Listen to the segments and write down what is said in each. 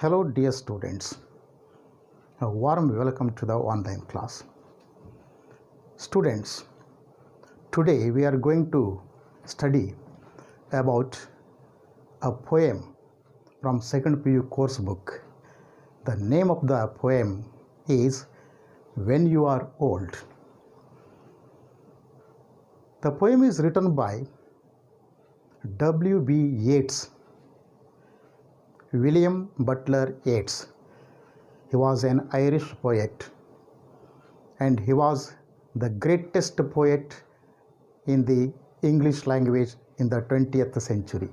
Hello dear students, a warm welcome to the online class. Students, today we are going to study about a poem from 2nd PU course book. The name of the poem is When You Are Old. The poem is written by W.B. Yeats. William Butler Yeats. He was an Irish poet and he was the greatest poet in the English language in the 20th century.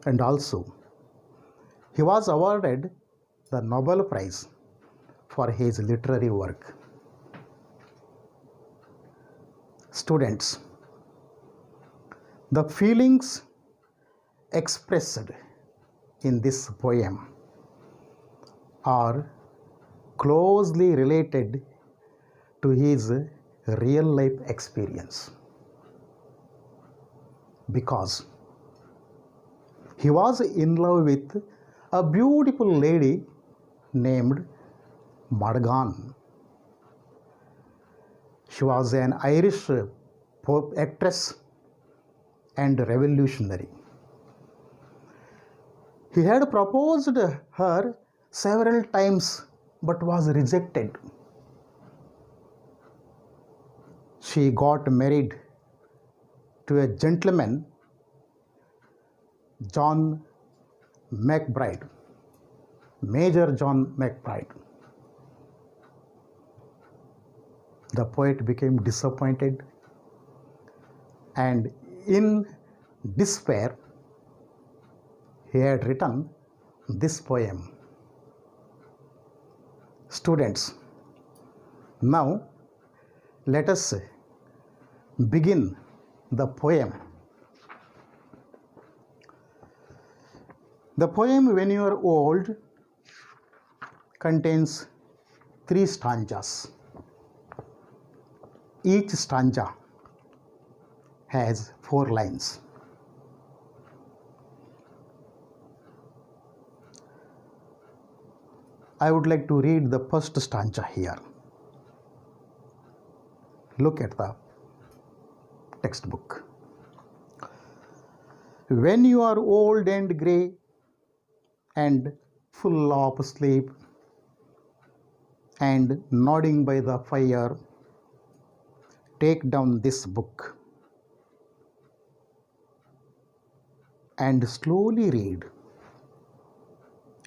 And also, he was awarded the Nobel Prize for his literary work. Students, the feelings expressed in this poem are closely related to his real life experience because he was in love with a beautiful lady named Margan. She was an Irish actress and revolutionary. He had proposed her several times but was rejected. She got married to a gentleman, John McBride, Major John McBride. The poet became disappointed and in despair he had written this poem. Students, now let us begin the poem. The poem When You Are Old contains 3 stanzas. Each stanza has 4 lines. I would like to read the first stanza here. Look at the textbook. When you are old and grey and full of sleep and nodding by the fire, take down this book and slowly read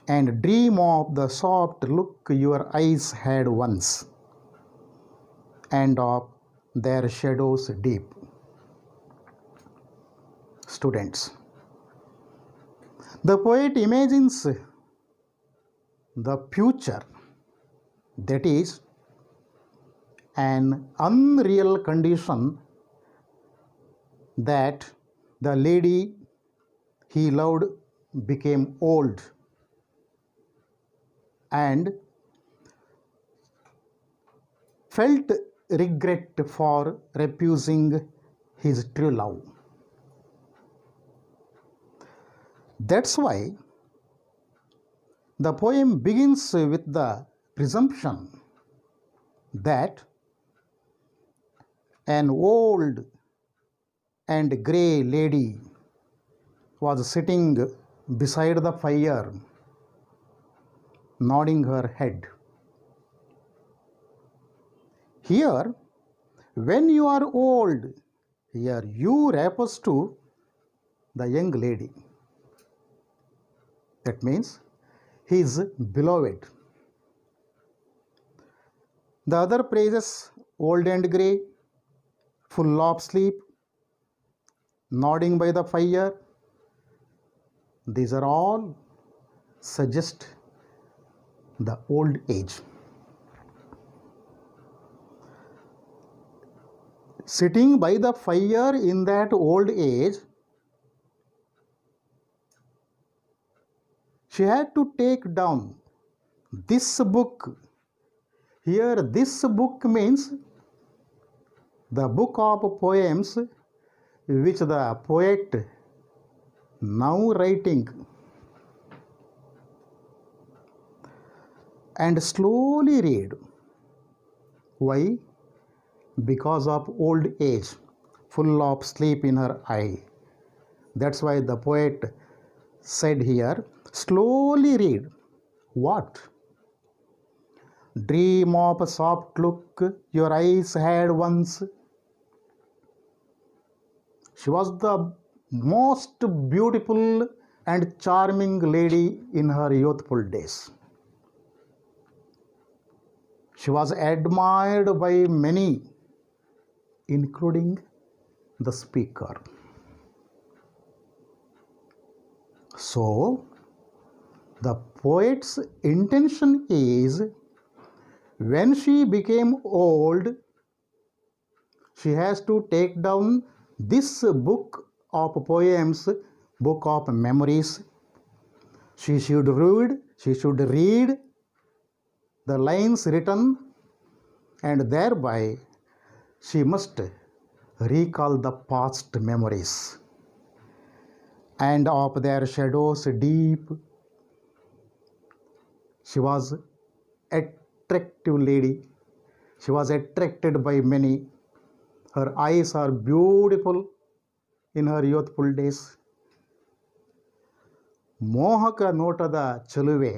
and dream of the soft look your eyes had once and of their shadows deep. Students, the poet imagines the future, that is, an unreal condition that the lady he loved became old and felt regret for refusing his true love. That's why the poem begins with the presumption that an old and grey lady was sitting beside the fire, nodding her head. Here, when you are old, here you refers to the young lady. That means his beloved. The other phrases, old and grey, full of sleep, nodding by the fire, these are all suggest the old age. Sitting by the fire in that old age, she had to take down this book. Here, this book means the book of poems which the poet now writing and slowly read. Why? Because of old age, full of sleep in her eye. That's why the poet said here, slowly read. What? Dream of a soft look your eyes had once. She was the most beautiful and charming lady in her youthful days. She was admired by many, including the speaker. So, the poet's intention is, when she became old, she has to take down this book of poems, book of memories. She should read the lines written, and thereby she must recall the past memories and of their shadows deep. She was attractive lady. She was attracted by many. Her eyes are beautiful in her youthful days. ಮೋಹಕ ನೋಟದ ಚೆಲುವೆ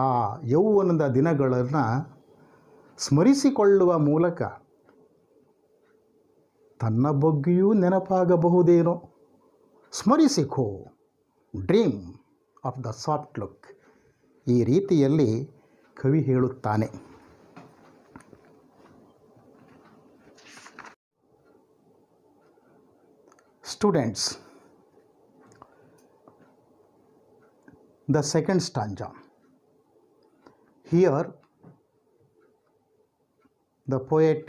ಆ ಯೌವನದ ದಿನಗಳನ್ನು ಸ್ಮರಿಸಿಕೊಳ್ಳುವ ಮೂಲಕ ತನ್ನ ಬಗ್ಗೆಯೂ ನೆನಪಾಗಬಹುದೇನೋ. ಸ್ಮರಿಸಿಕೋ, dream of the soft look, ಈ ರೀತಿಯಲ್ಲಿ ಕವಿ ಹೇಳುತ್ತಾನೆ. Students, the second stanza. Here, the poet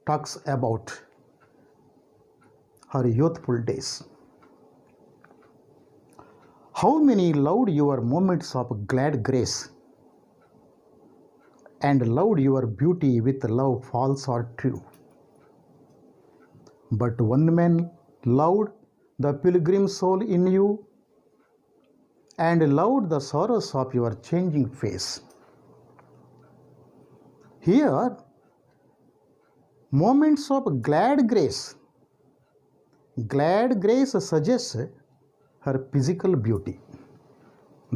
talks about her youthful days. How many loved your moments of glad grace, and loved your beauty with love false or true. But one man loved the pilgrim soul in you, and loved the sorrows of your changing face. Here, moments of glad grace suggests her physical beauty,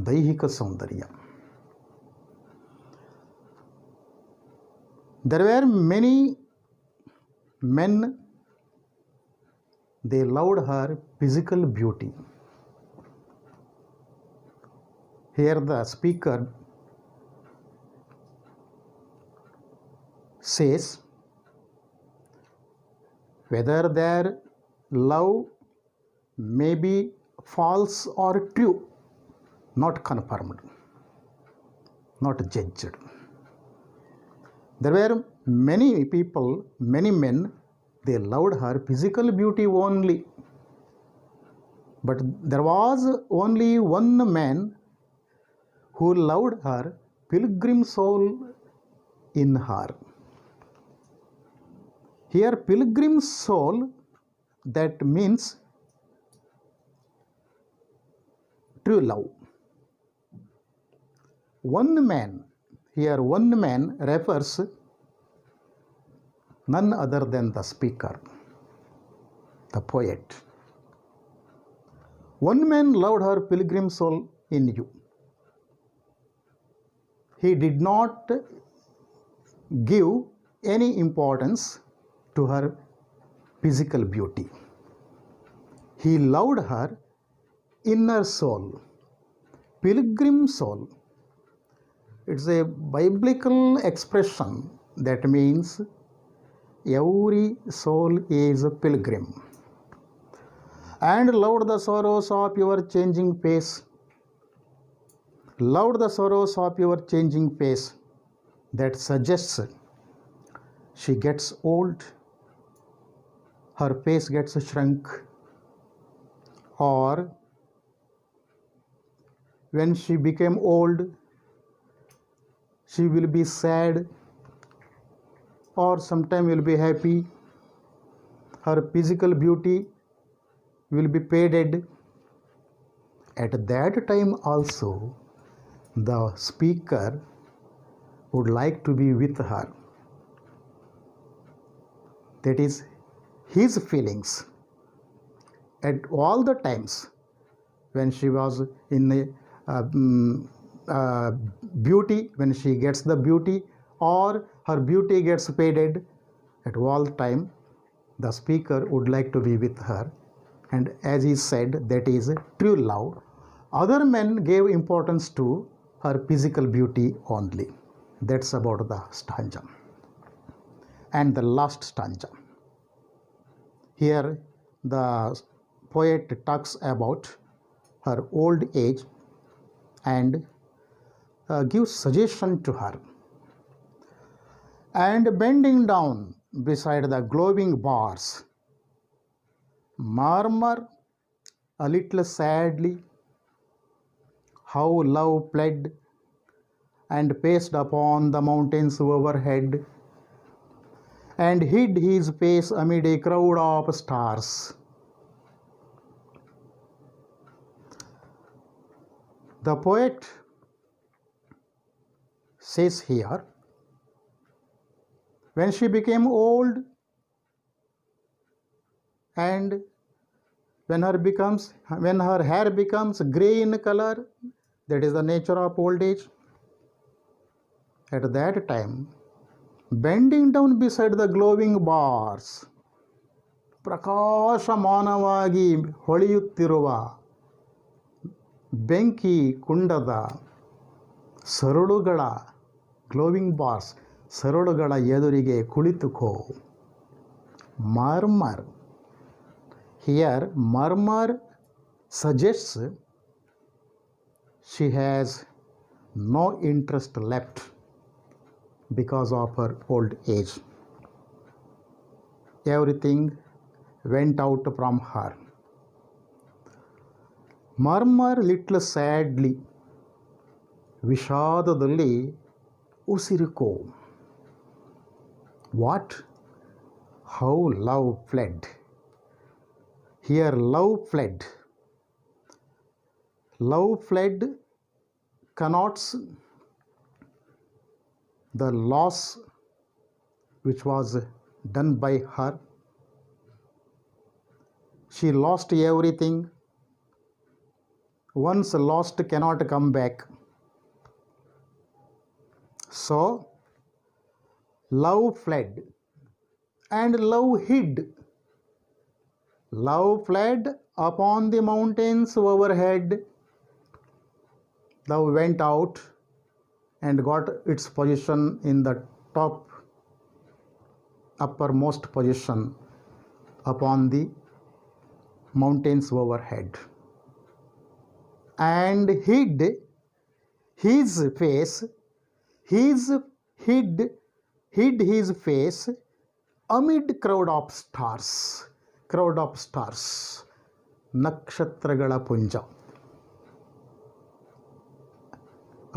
ದೈಹಿಕ ಸೌಂದರ್ಯ. There were many men, they loved her physical beauty. Here the speaker says, whether their love may be false or true, not confirmed, not judged. There were many people, many men, they loved her physical beauty only. But there was only one man who loved her pilgrim soul in her. Here, pilgrim soul, that means true love. One man, here one man refers none other than the speaker, the poet. One man loved her pilgrim soul in you. He did not give any importance to her physical beauty. He loved her inner soul, pilgrim soul. It's a biblical expression that means every soul is a pilgrim. And loved the sorrows of your changing face. Loved the sorrows of your changing face. That suggests she gets old, her face gets shrunk, or when she became old, she will be sad, or sometime will be happy. Her physical beauty will be faded. At that time also, the speaker would like to be with her. That is his feelings at all the times when she was in beauty, when she gets the beauty or her beauty gets faded, at all time the speaker would like to be with her. And as he said, that is true love. Other men gave importance to her physical beauty only. That's about the stanza. And the last stanza. Here the poet talks about her old age and gives suggestion to her. And bending down beside the glowing bars, murmur a little sadly how love pled and paced upon the mountains overhead, and hid his face amid a crowd of stars. The poet says here, when she became old and when her hair becomes grey in color, that is the nature of old age, at that time, bending down beside the glowing bars, ಪ್ರಕಾಶಮಾನವಾಗಿ ಹೊಳೆಯುತ್ತಿರುವ ಬೆಂಕಿ ಕುಂಡದ ಸರಳುಗಳ glowing bars ಸರಳುಗಳ ಎದುರಿಗೆ ಕುಳಿತುಕೋ. Murmur. Here murmur suggests she has no interest left because of her old age. Everything went out from her. Murmur little sadly, ವಿಷಾದದಲ್ಲಿ ಉಸಿರುಕೋ. What? How love fled. Here love fled. Love fled connotes the loss which was done by her. She lost everything. Once lost cannot come back. So love fled and love hid. Love fled upon the mountains overhead. Love went out and got its position in the top, uppermost position upon the mountains overhead, and hid his face, hid his face amid crowd of stars, ನಕ್ಷತ್ರಗಳ ಪುಂಜ.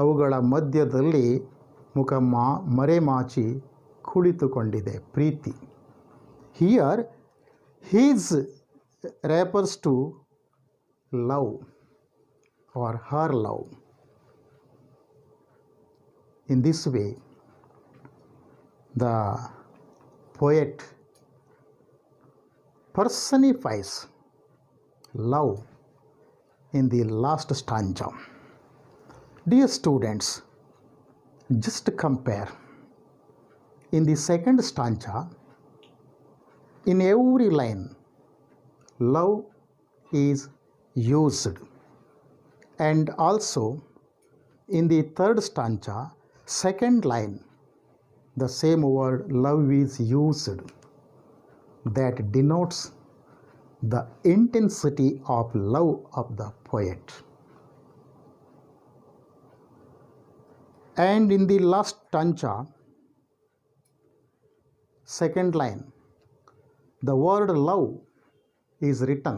ಅವುಗಳ ಮಧ್ಯದಲ್ಲಿ ಮುಖಮ್ಮ ಮರೆಮಾಚಿ ಕುಳಿತುಕೊಂಡಿದೆ ಪ್ರೀತಿ. Here his refers to love or her love. In this way, the poet personifies love in the last stanza. Dear students, just compare. In the second stanza, in every line, love is used, and also in the third stanza, second line, the same word love is used. That denotes the intensity of love of the poet. And in the last stanza, second line, the word love is written.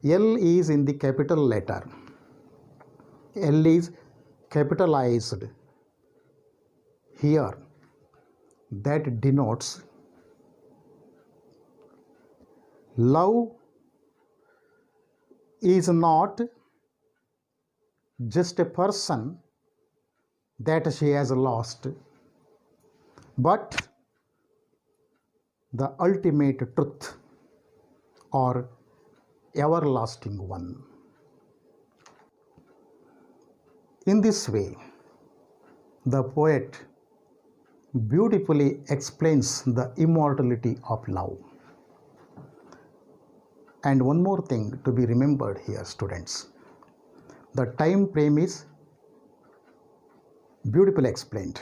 L is in the capital letter. L is capitalized here. That denotes love is not just a person that she has lost, but the ultimate truth or everlasting one. In this way, the poet beautifully explains the immortality of love. And one more thing to be remembered here, students. The time frame is beautifully explained.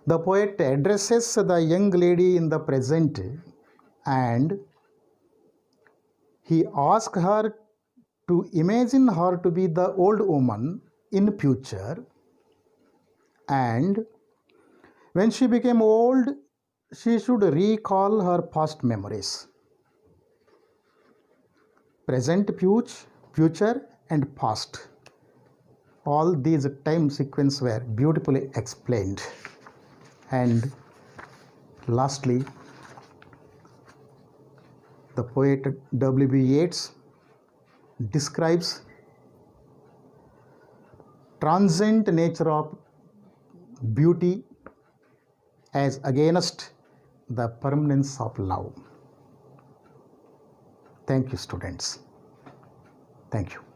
The poet addresses the young lady in the present and he asks her to imagine her to be the old woman in future, and when she became old, she should recall her past memories. Present, future and past. All these time sequences were beautifully explained. And lastly, the poet W.B. Yeats describes transient nature of beauty as against the permanence of love. Thank you, students. Thank you.